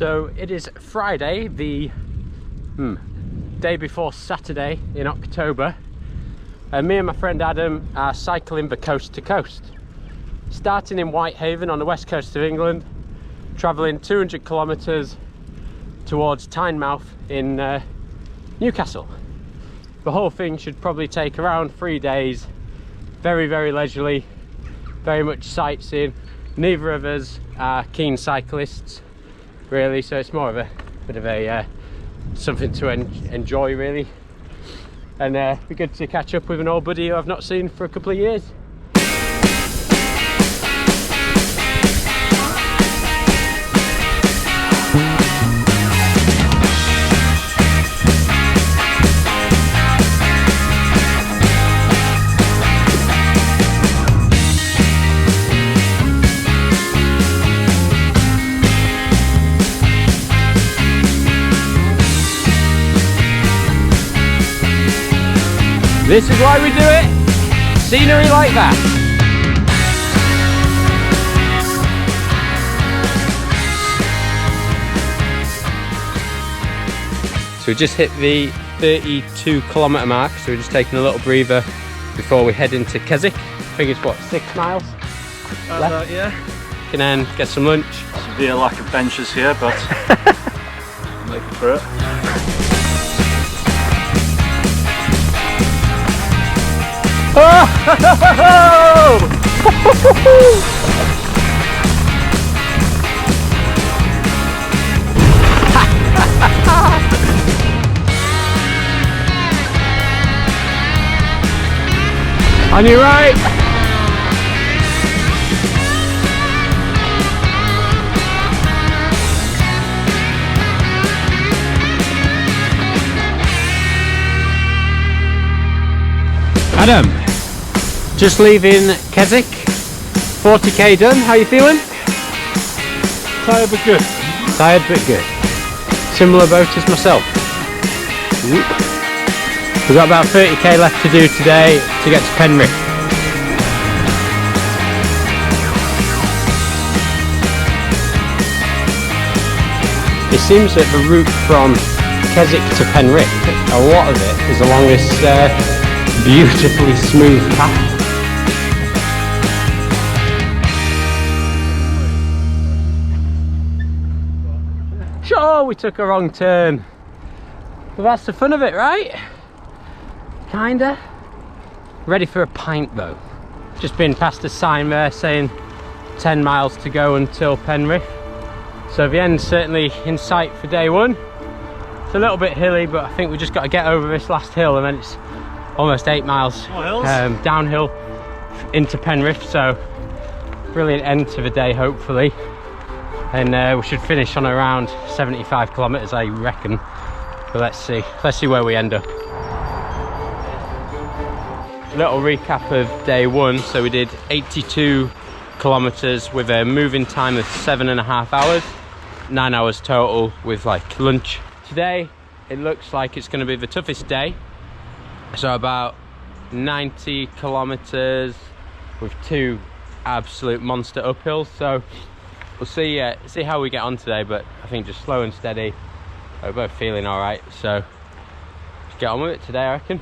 So it is Friday, the day before Saturday in October, and me and my friend Adam are cycling the coast to coast, starting in Whitehaven on the west coast of England, travelling 200 kilometres towards Tynemouth in Newcastle. The whole thing should probably take around 3 days, very leisurely, very much sightseeing. Neither of us are keen cyclists really, so it's more of a bit of a something to enjoy really, and be good to catch up with an old buddy who I've not seen for a couple of years. This is why we do it, scenery like that. So we just hit the 32 kilometre mark, so we're just taking a little breather before we head into Keswick. I think it's what, 6 miles left? Yeah. Can then get some lunch. Severe lack of benches here, but make it through it. Oh! On your right. Adam, just leaving Keswick, 40k done, how you feeling? Tired but good. Tired but good. Similar boat as myself. We've got about 30k left to do today to get to Penrith. It seems that the route from Keswick to Penrith, a lot of it is along this beautifully smooth path. Sure, we took a wrong turn, but that's the fun of it, right? Kinda. Ready for a pint though. Just been past a sign there saying 10 miles to go until Penrith, so the end's certainly in sight for day one. It's a little bit hilly, but I think we just got to get over this last hill and then it's almost 8 miles downhill into Penrith, so brilliant end to the day hopefully, and we should finish on around 75 kilometers I reckon, but let's see where we end up. Little recap of day one. So we did 82 kilometers with a moving time of 7.5 hours, 9 hours total with like lunch. Today it looks like it's going to be the toughest day. So about 90 kilometers with 2 absolute monster uphills. So we'll see how we get on today, but I think just slow and steady. We're both feeling all right, so let's get on with it today, I reckon.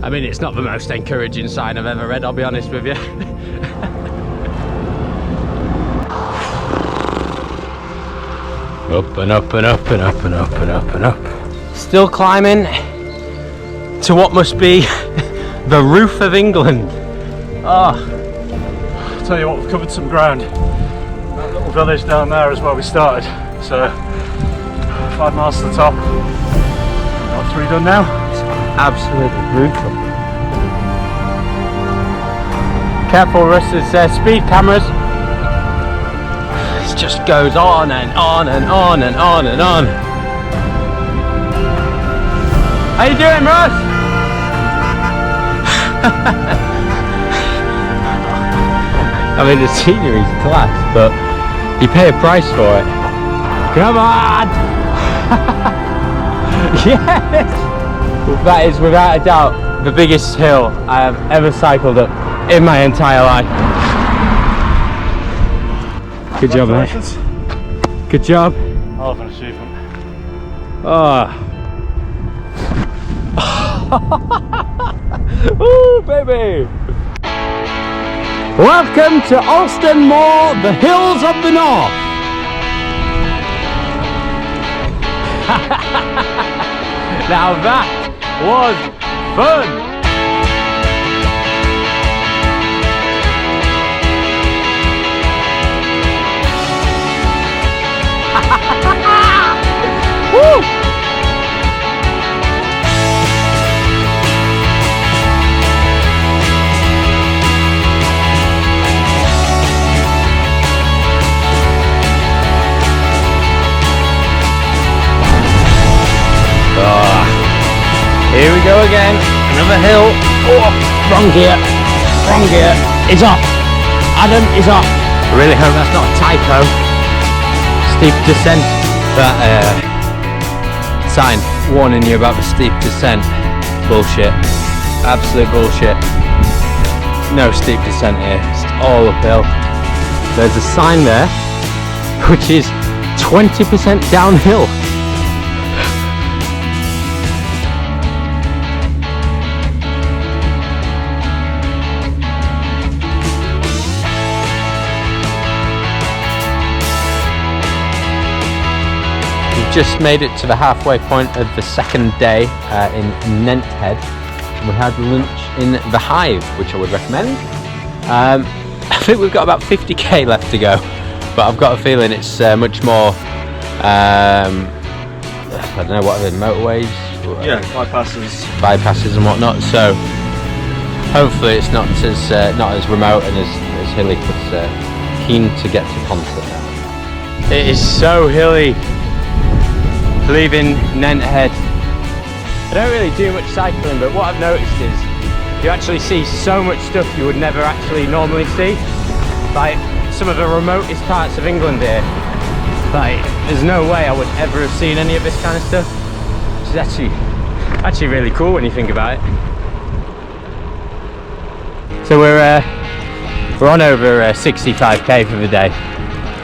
I mean, it's not the most encouraging sign I've ever read, I'll be honest with you. Up and up and up and up and up and up and up. Still climbing to what must be the roof of England. Oh. I'll tell you what, we've covered some ground. That little village down there is where we started. So 5 miles to the top. Got 3 done now. Absolutely brutal. Careful Russ, there's speed cameras. It just goes on and on and on and on and on. How you doing, Russ? I mean, the scenery's class, but you pay a price for it. Come on! Yes! That is without a doubt the biggest hill I have ever cycled up in my entire life. Good job, mate. Good job. Hell of an achievement. Oh. Ooh, baby! Welcome to Alston Moor, the hills of the north. Now that was fun. Woo! Here we go again, another hill. Oh, wrong gear, wrong gear. It's off. Adam is off. I really hope that's not a typo. Steep descent. That sign warning you about the steep descent. Bullshit. Absolute bullshit. No steep descent here. It's all uphill. There's a sign there which is 20% downhill. Just made it to the halfway point of the second day in NENTHEAD. We had lunch in the Hive, which I would recommend. I think we've got about 50k left to go, but I've got a feeling it's much more, I don't know, what are they, motorways? Yeah, bypasses and whatnot, so hopefully it's not as remote and as hilly, because keen to get to Consett now. It is so hilly. Leaving NENTHEAD. I don't really do much cycling, but what I've noticed is you actually see so much stuff you would never actually normally see. Like some of the remotest parts of England here. Like there's no way I would ever have seen any of this kind of stuff. Which is actually really cool when you think about it. So we're on over 65k for the day,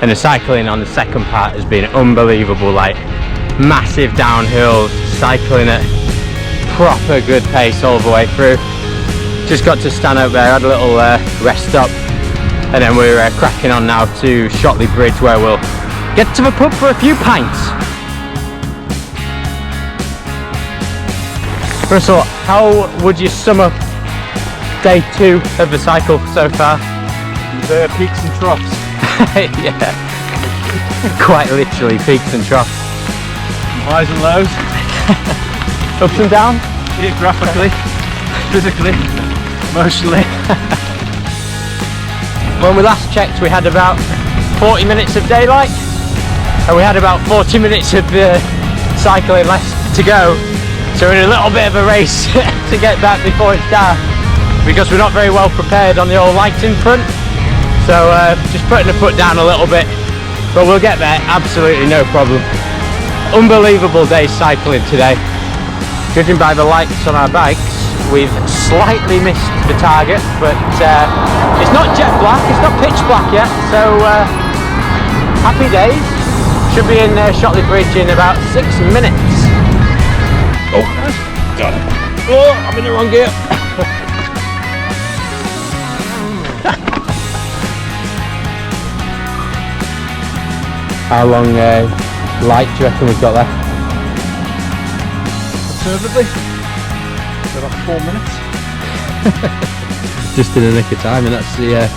and the cycling on the second part has been unbelievable. Like massive downhill, cycling at proper good pace all the way through. Just got to STANHOPE there, had a little rest stop, and then we're cracking on now to SHOTLEY Bridge, where we'll get to the pub for a few pints. Russell, how would you sum up day 2 of the cycle so far? The peaks and troughs. Yeah, quite literally peaks and troughs. Highs and lows. Ups and downs? Geographically, physically, emotionally. When we last checked, we had about 40 minutes of daylight, and we had about 40 minutes of cycling left to go. So we're in a little bit of a race to get back before it's dark, because we're not very well prepared on the old lighting front. So just putting the foot down a little bit, but we'll get there, absolutely no problem. Unbelievable day cycling today. Judging by the lights on our bikes, we've slightly missed the target, but it's not jet black, it's not pitch black yet, so happy days. Should be in SHOTLEY Bridge in about 6 minutes. Oh, got it. Oh, I'm in the wrong gear. How long light do you reckon we've got left? Conservatively, about 4 minutes. Just in the nick of time, and that's the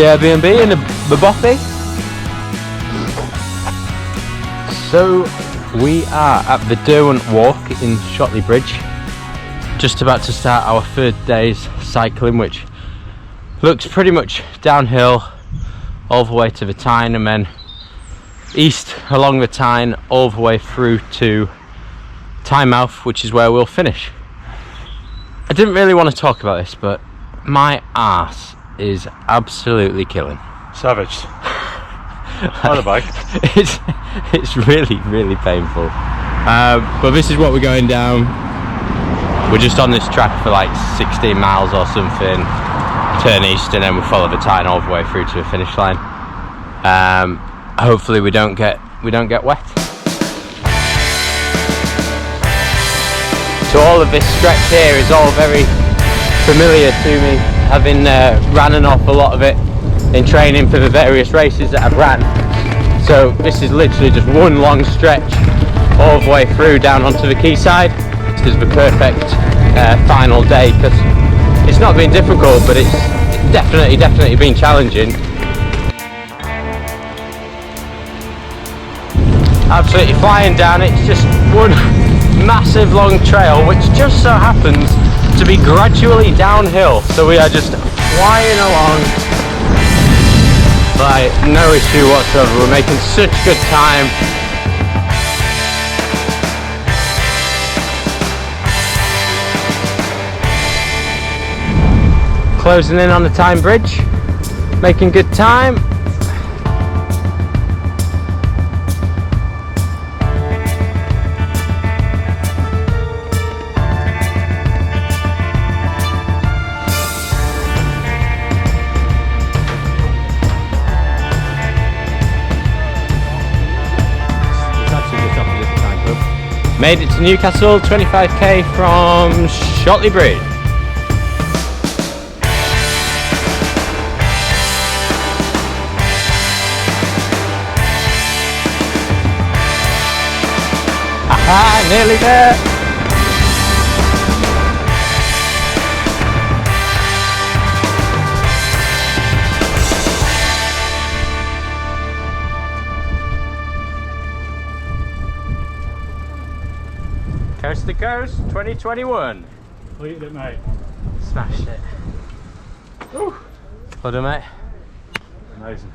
Airbnb in the BOTHY. So we are at the Derwent Walk in SHOTLEY Bridge, just about to start our 3rd day's cycling, which looks pretty much downhill all the way to the Tyne, and then east along the Tyne all the way through to Tynemouth, which is where we'll finish. I didn't really want to talk about this, but my arse is absolutely killing. Savage. On a bike. It's really painful. But this is what we're going down. We're just on this track for like 16 miles or something. Turn east and then we follow the Tyne all the way through to the finish line. Hopefully we don't get wet. So all of this stretch here is all very familiar to me, having ran an awful lot of it in training for the various races that I've ran. So this is literally just one long stretch all the way through down onto the quayside. This is the perfect final day, because it's not been difficult, but it's definitely been challenging. Absolutely flying down. It's just one massive long trail which just so happens to be gradually downhill, so we are just flying along by no issue whatsoever. We're making such good time. Closing in on the Tyne Bridge, making good time. Made it to Newcastle, 25k from SHOTLEY Bridge. Aha, nearly there. Coast to Coast 2021. Completed it, mate. Smashed it. Woo. Well done, mate. Amazing.